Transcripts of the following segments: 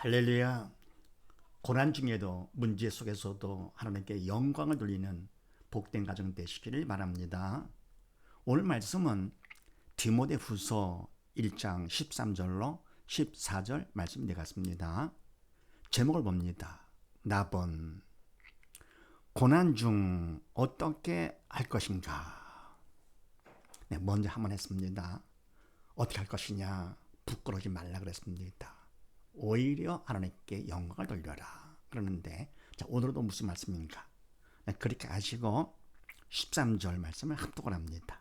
할렐루야. 고난 중에도 문제 속에서도 하나님께 영광을 돌리는 복된 가정 되시기를 바랍니다. 오늘 말씀은 디모데후서 1장 13절로 14절 말씀 되겠습니다. 제목을 봅니다. 나번 고난 중 어떻게 할 것인가. 먼저 한번 했습니다. 어떻게 할 것이냐. 부끄러우지 말라 그랬습니다. 오히려 하나님께 영광을 돌려라. 그러는데 자, 오늘도 무슨 말씀인가? 그렇게 하시고 13절 말씀을 합독을 합니다.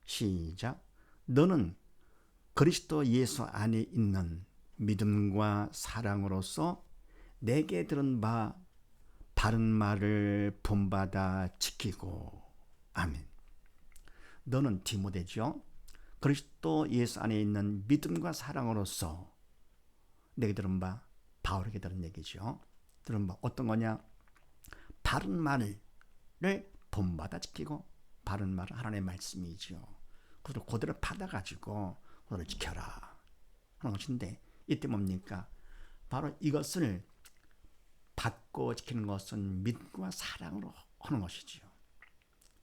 시작. 너는 그리스도 예수 안에 있는 믿음과 사랑으로서 내게 들은 바 바른 말을 본받아 지키고. 아멘. 너는 디모데죠. 그리스도 예수 안에 있는 믿음과 사랑으로서 내게 들은 바 바울에게 들은 얘기죠. 들은 바 어떤 거냐? 바른 말을 본받아 지키고. 바른 말은 하나님의 말씀이죠. 그걸 그대로 받아가지고 그걸 지켜라 하는 것인데, 이때 뭡니까? 바로 이것을 받고 지키는 것은 믿음과 사랑으로 하는 것이죠.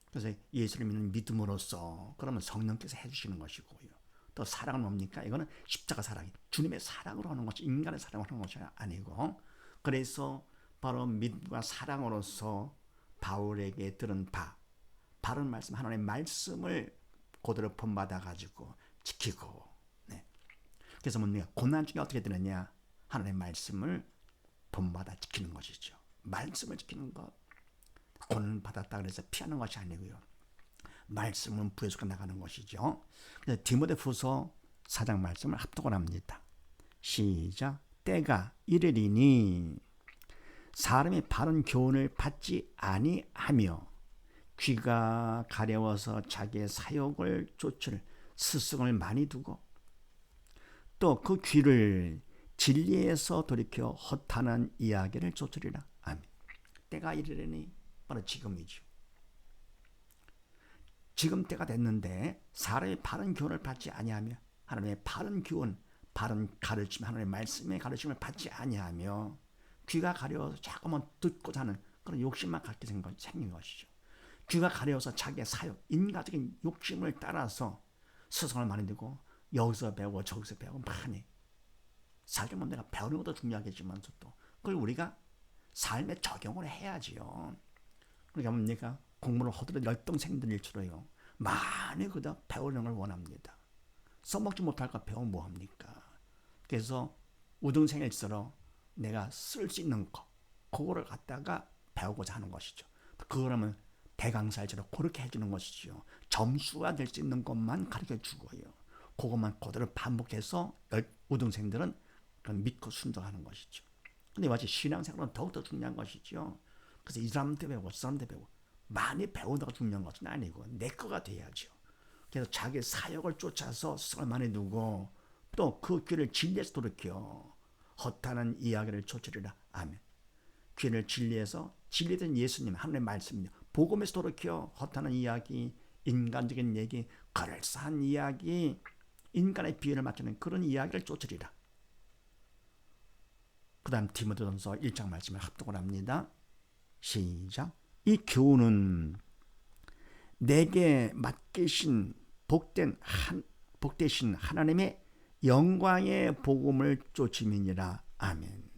그래서 예수를 믿는 믿음으로써 그러면 성령께서 해주시는 것이고요. 또 사랑은 뭡니까? 이거는 십자가 사랑이 주님의 사랑으로 하는 것이 인간의 사랑으로 하는 것이 아니고, 그래서 바로 믿음과 사랑으로서 바울에게 들은 바른 말씀, 하나님의 말씀을 그대로 본받아 가지고 지키고. 그래서 뭡니까? 고난 중에 어떻게 되느냐? 하나님의 말씀을 본받아 지키는 것이죠. 말씀을 지키는 것. 고난 받았다 그래서 피하는 것이 아니고요. 말씀은 부여서 나가는 것이죠. 그래서 디모데후서 4장 말씀을 합독을 합니다. 시작. 때가 이르리니 사람이 바른 교훈을 받지 아니하며 귀가 가려워서 자기의 사욕을 쫓을 스승을 많이 두고, 또 그 귀를 진리에서 돌이켜 헛하는 이야기를 쫓으리라. 아멘. 때가 이르리니 바로 지금이죠. 지금 때가 됐는데 사람이 바른 교훈을 받지 아니하며, 하나님의 바른 교훈, 바른 가르침, 하나님의 말씀의 가르침을 받지 아니하며 귀가 가려워서 자꾸만 듣고자 하는 그런 욕심만 갖게 생긴 것이죠. 귀가 가려워서 자기의 사욕, 인간적인 욕심을 따라서 스승을 많이 두고 여기서 배우고 저기서 배우고 많이 살려면 내가 배우는 것도 중요하겠지만서 또 그걸 우리가 삶에 적용을 해야지요. 그러니까 뭡니까? 공부를 하도록 열등생들 일처럼요. 많이 그다 배우는 걸 원합니다. 써먹지 못할 거 배우면 뭐합니까? 그래서 우등생일수록 내가 쓸 수 있는 거, 그거를 갖다가 배우고자 하는 것이죠. 그러면 대강살처럼 그렇게 해주는 것이죠. 점수가 될 수 있는 것만 가르쳐 주고요. 그것만 그대로 반복해서 우등생들은 믿고 순종하는 것이죠. 근데 마치 신앙생활은 더욱더 중요한 것이죠. 그래서 이 사람한테 배우고 저 사람한테 배우고 많이 배운다고 중요한 것은 아니고 내 거가 돼야죠. 그래서 자기 사역을 쫓아서 스승을 많이 두고, 또 그 귀를 진리에서 돌이켜 헛하는 이야기를 쫓으리라. 아멘. 귀를 진리에서, 진리된 예수님 하나님의 말씀이요, 복음에서 돌이켜 헛하는 이야기, 인간적인 얘기, 그럴싸한 이야기, 인간의 비유를 맞추는 그런 이야기를 쫓으리라. 그 다음 디모데전서 1장 말씀을 합독을 합니다. 시작. 이 교훈은 내게 맡기신 복되신 하나님의 영광의 복음을 쫓음이니라. 아멘.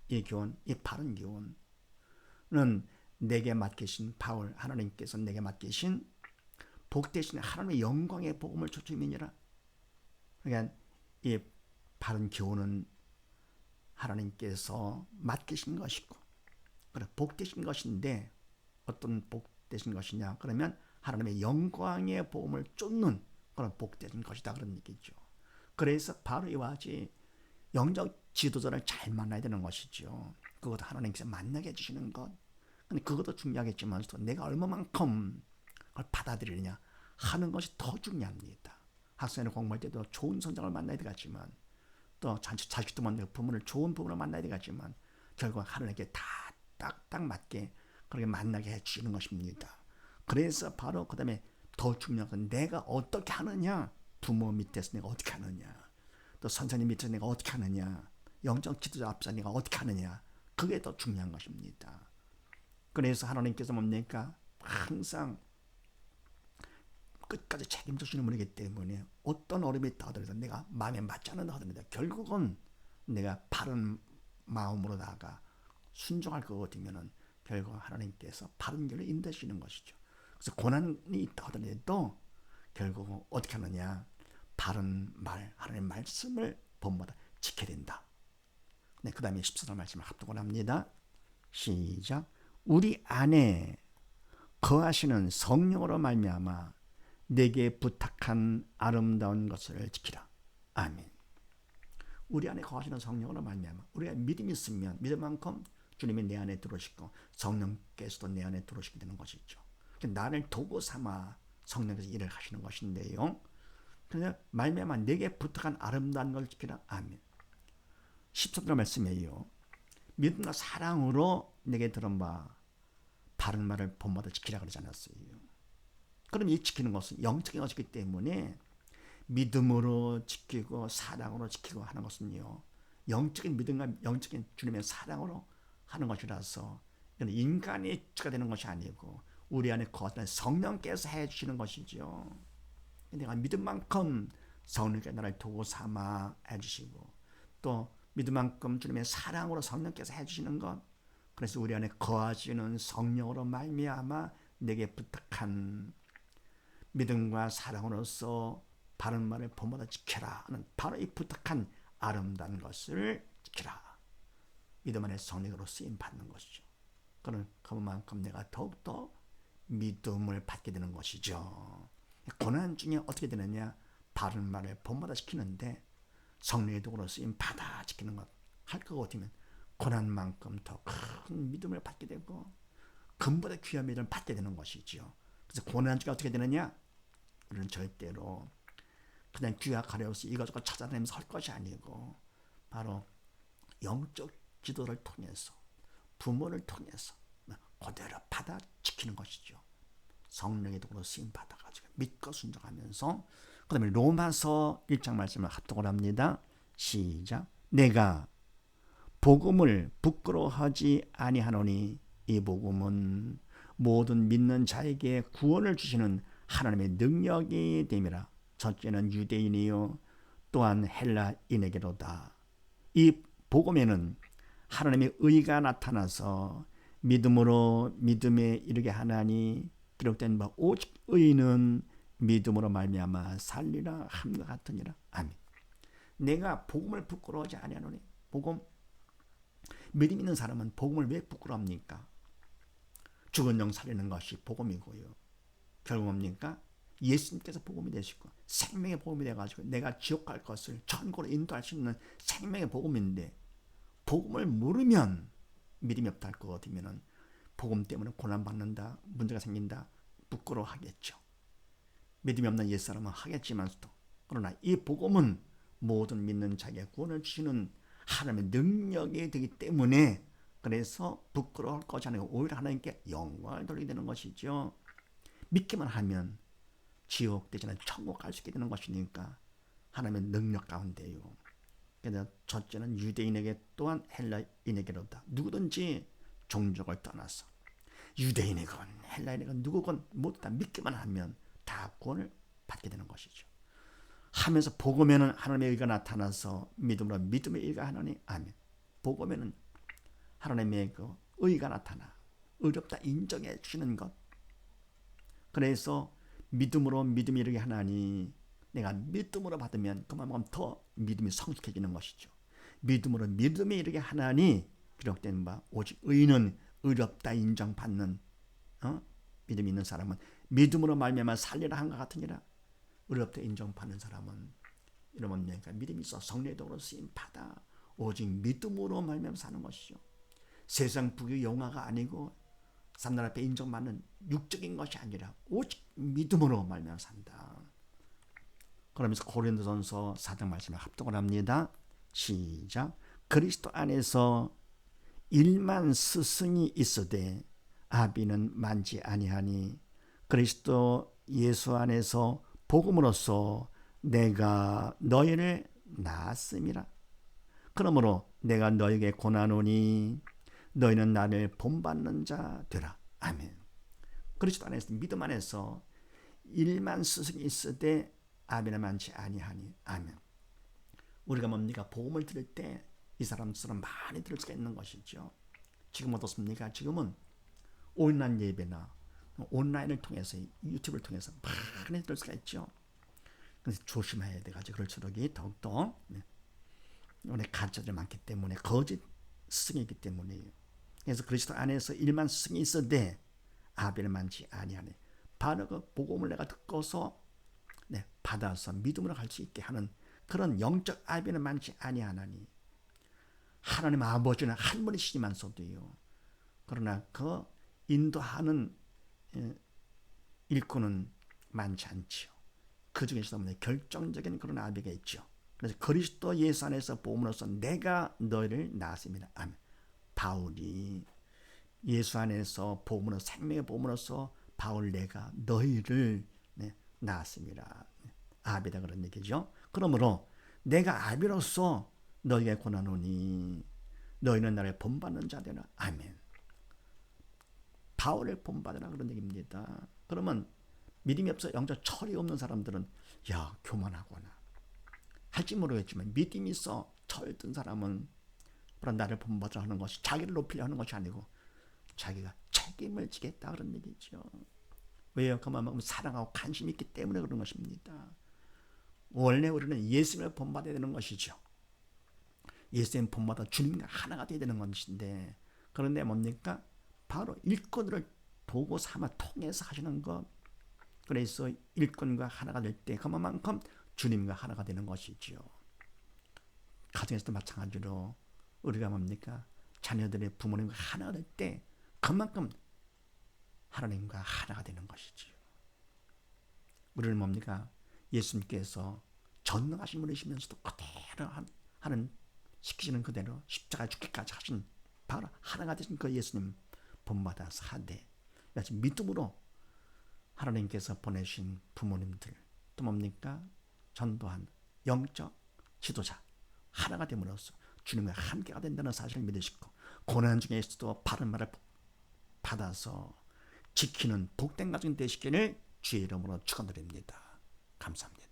이 교훈, 이 바른 교훈은 내게 맡기신 바울, 하나님께서 내게 맡기신 복되신 하나님의 영광의 복음을 쫓음이니라. 그러니까 이 바른 교훈은 하나님께서 맡기신 것이고, 그래 복되신 것인데 어떤 복되신 것이냐? 그러면 하나님의 영광의 복음을 쫓는 그런 복되신 것이다, 그런 얘기죠. 그래서 바로 이와 같이 영적 지도자를 잘 만나야 되는 것이죠. 그것도 하나님께서 만나게 해주시는 것. 근데 그것도 중요하겠지만 내가 얼마만큼 그걸 받아들이느냐 하는 것이 더 중요합니다. 학생을 공부할 때도 좋은 선생을 만나야 되겠지만, 또 자식도 만나고 부모를 좋은 부모를 만나야 되겠지만, 결국 하나님께 다 딱 맞게 그렇게 만나게 해주시는 것입니다. 그래서 바로 그 다음에 더 중요한 건 내가 어떻게 하느냐. 부모 밑에서 내가 어떻게 하느냐, 또 선생님 밑에서 내가 어떻게 하느냐, 영적 지도자 앞서 네가 어떻게 하느냐. 그게 더 중요한 것입니다. 그래서 하나님께서 뭡니까? 항상 끝까지 책임져주는 분이기 때문에 어떤 어려움이 있다 하더라도 내가 마음에 맞지 않는다 하더라도 결국은 내가 바른 마음으로다가 순종할 것 같으면 결국 하나님께서 바른 길을 인도하시는 것이죠. 그래서 고난이 있다 하더라도 결국은 어떻게 하느냐. 바른 말, 하나님의 말씀을 본마다 지켜야 된다. 네, 그 다음에 14절 말씀을 합독을 합니다. 시작. 우리 안에 거하시는 성령으로 말미암아 내게 부탁한 아름다운 것을 지키라. 아멘. 우리 안에 거하시는 성령으로 말미암아 우리가 믿음이 있으면 믿음만큼 주님이 내 안에 들어오시고 성령께서도 내 안에 들어오시게 되는 것이죠. 나를 도구 삼아 성령께서 일을 하시는 것인데요. 그래서 말미암아 내게 부탁한 아름다운 걸 지키라. 아멘. 14절 말씀이에요. 믿음과 사랑으로 내게 들은 바 바른 말을 본마다 지키라 그러지 않았어요. 그럼 이 지키는 것은 영적인 것이기 때문에 믿음으로 지키고 사랑으로 지키고 하는 것은요. 영적인 믿음과 영적인 주님의 사랑으로 하는 것이라서 인간이 주가 되는 것이 아니고 우리 안에 거하는 성령께서 해주시는 것이죠. 내가 믿음만큼 성령께 나를 도구 삼아 해주시고 또 믿음만큼 주님의 사랑으로 성령께서 해주시는 것. 그래서 우리 안에 거하시는 성령으로 말미암아 내게 부탁한 믿음과 사랑으로서 바른 말을 본마다 지켜라 하는 바로 이 부탁한 아름다운 것을 지켜라. 믿음 안에 성령으로 쓰임 받는 것이죠. 그는 그만큼 내가 더욱더 믿음을 받게 되는 것이죠. 고난 중에 어떻게 되느냐. 바른 말을 본마다 지키는데 성령의 도구로 쓰임 받아 지키는 것 할 것 같으면 고난만큼 더 큰 믿음을 받게 되고 금보다 귀한 믿음을 받게 되는 것이죠. 그래서 고난 중에 어떻게 되느냐. 우리는 절대로 그냥 귀가 가려워서 이것저것 찾아다니면서 할 것이 아니고 바로 영적 지도를 통해서 부모를 통해서 그대로 받아 지키는 것이죠. 성령의 도구로 쓰임 받아가지고 믿고 순종하면서 그 다음에 로마서 1장 말씀을 합독을 합니다. 시작. 내가 복음을 부끄러워하지 아니하노니 이 복음은 모든 믿는 자에게 구원을 주시는 하나님의 능력이 됨이라. 첫째는 유대인이요 또한 헬라인에게로다. 이 복음에는 하나님의 의가 나타나서 믿음으로 믿음에 이르게 하나니 기록된 바 오직 의인은 믿음으로 말미암아 살리라 함과 같으니라. 아멘. 내가 복음을 부끄러워하지 아니하노니. 복음, 믿음 있는 사람은 복음을 왜 부끄러워합니까? 죽은 영 살리는 것이 복음이고요. 결국 뭡니까? 예수님께서 복음이 되시고 생명의 복음이 돼가지고 내가 지옥 갈 것을 천국으로 인도할 수 있는 생명의 복음인데 복음을 모르면 믿음이 없다 할 것 같으면 복음 때문에 고난받는다, 문제가 생긴다, 부끄러워하겠죠. 믿음이 없는 옛사람은 하겠지만서도 그러나 이 복음은 모든 믿는 자에게 구원을 주시는 하나님의 능력이 되기 때문에 그래서 부끄러울 것이 아니고 오히려 하나님께 영광을 돌리게 되는 것이죠. 믿기만 하면 지옥 대신에 천국 갈 수 있게 되는 것이니까 하나님의 능력 가운데요. 그래서 첫째는 유대인에게 또한 헬라인에게로다. 누구든지 종족을 떠나서 유대인이건 헬라인이건 누구건 모두 다 믿기만 하면 다 구원을 받게 되는 것이죠. 하면서 복음에는 하나님의 의가 나타나서 믿음으로 믿음의 의가 하나니 아멘. 복음에는 하나님의 그 의가 나타나 의롭다 인정해 주시는 것. 그래서 믿음으로 믿음이 이르게 하나니 내가 믿음으로 받으면 그만큼 더 믿음이 성숙해지는 것이죠. 믿음으로 믿음이 이르게 하나니 기록된 바 오직 의인은 의롭다 인정받는 믿음이 있는 사람은 믿음으로 말미암아 살리라 한것 같으니라. 의롭다 인정받는 사람은 여러분 믿음이 있어 성령의 도구로 쓰임 받아 오직 믿음으로 말미암아 사는 것이죠. 세상 부귀 영화가 아니고 사람들 앞에 인정받는 육적인 것이 아니라 오직 믿음으로 말미암아 산다. 그러면서 고린도전서 4장 말씀을 합독을 합니다. 시작. 그리스도 안에서 일만 스승이 있으되 아비는 많지 아니하니 그리스도 예수 안에서 복음으로써 내가 너희를 낳았음이라. 그러므로 내가 너에게 권하노니 너희는 나를 본받는 자 되라. 아멘. 그리스도 안에서 믿음 안에서 일만 스승이 있으되 아벨은 많지 아니하니. 아멘. 우리가 뭡니까? 복음을 들을 때 이 사람처럼 많이 들을 수가 있는 것이죠. 지금 어떻습니까? 지금은 온라인 예배나 온라인을 통해서 유튜브를 통해서 많이 들을 수가 있죠. 그래서 조심해야 돼가지고 그럴수록 더욱더 우리 가짜들 많기 때문에 거짓 스승이기 때문이에요. 그래서 그리스도 안에서 일만 스승이 있어도 아벨은 많지 아니하니. 바로 그 복음을 내가 듣고서 받아서 믿음으로 갈 수 있게 하는 그런 영적 아벨은 많지 아니하나니. 하나님 아버지는 한 분이시지만서도요. 그러나 그 인도하는 일꾼은 많지 않지요. 그 중에서도 결정적인 그런 아벨이 있죠. 그래서 그리스도 예수 안에서 복음으로써 내가 너희를 낳았습니다. 아멘. 바울이 예수 안에서 복음으로 생명의 복음으로써 바울 내가 너희를 낳았습니다. 아벨이다 그런 얘기죠. 그러므로 내가 아벨로서 너희에게 권하노니 너희는 나를 본받는 자 되라. 아멘. 바울을 본받으라 그런 얘기입니다. 그러면 믿음이 없어 영적 철이 없는 사람들은 야 교만하구나 할지 모르겠지만, 믿음이 있어 철든 사람은 나를 본받으라 하는 것이 자기를 높이려 하는 것이 아니고 자기가 책임을 지겠다 그런 얘기죠. 왜요? 그만큼 사랑하고 관심이 있기 때문에 그런 것입니다. 원래 우리는 예수님을 본받아야 되는 것이죠. 예수님 본받아 주님과 하나가 되어야 되는 것인데, 그런데 뭡니까? 바로 일꾼을 도구 삼아 통해서 하시는 것. 그래서 일꾼과 하나가 될 때 그만큼 주님과 하나가 되는 것이지요. 가정에서도 마찬가지로 우리가 뭡니까? 자녀들의 부모님과 하나가 될 때 그만큼 하나님과 하나가 되는 것이지요. 우리는 뭡니까? 예수님께서 전능하신 분이시면서도 그대로 하는 시키시는 그대로 십자가에 죽기까지 하신 바로 하나가 되신 그 예수님 본받아서 하되, 믿음으로 하나님께서 보내신 부모님들, 또 뭡니까? 전도한 영적 지도자 하나가 됨으로써 주님과 함께가 된다는 사실을 믿으시고, 고난 중에서도 바른 말을 받아서 지키는 복된 가정 되시기를 주의 이름으로 축원드립니다. 감사합니다.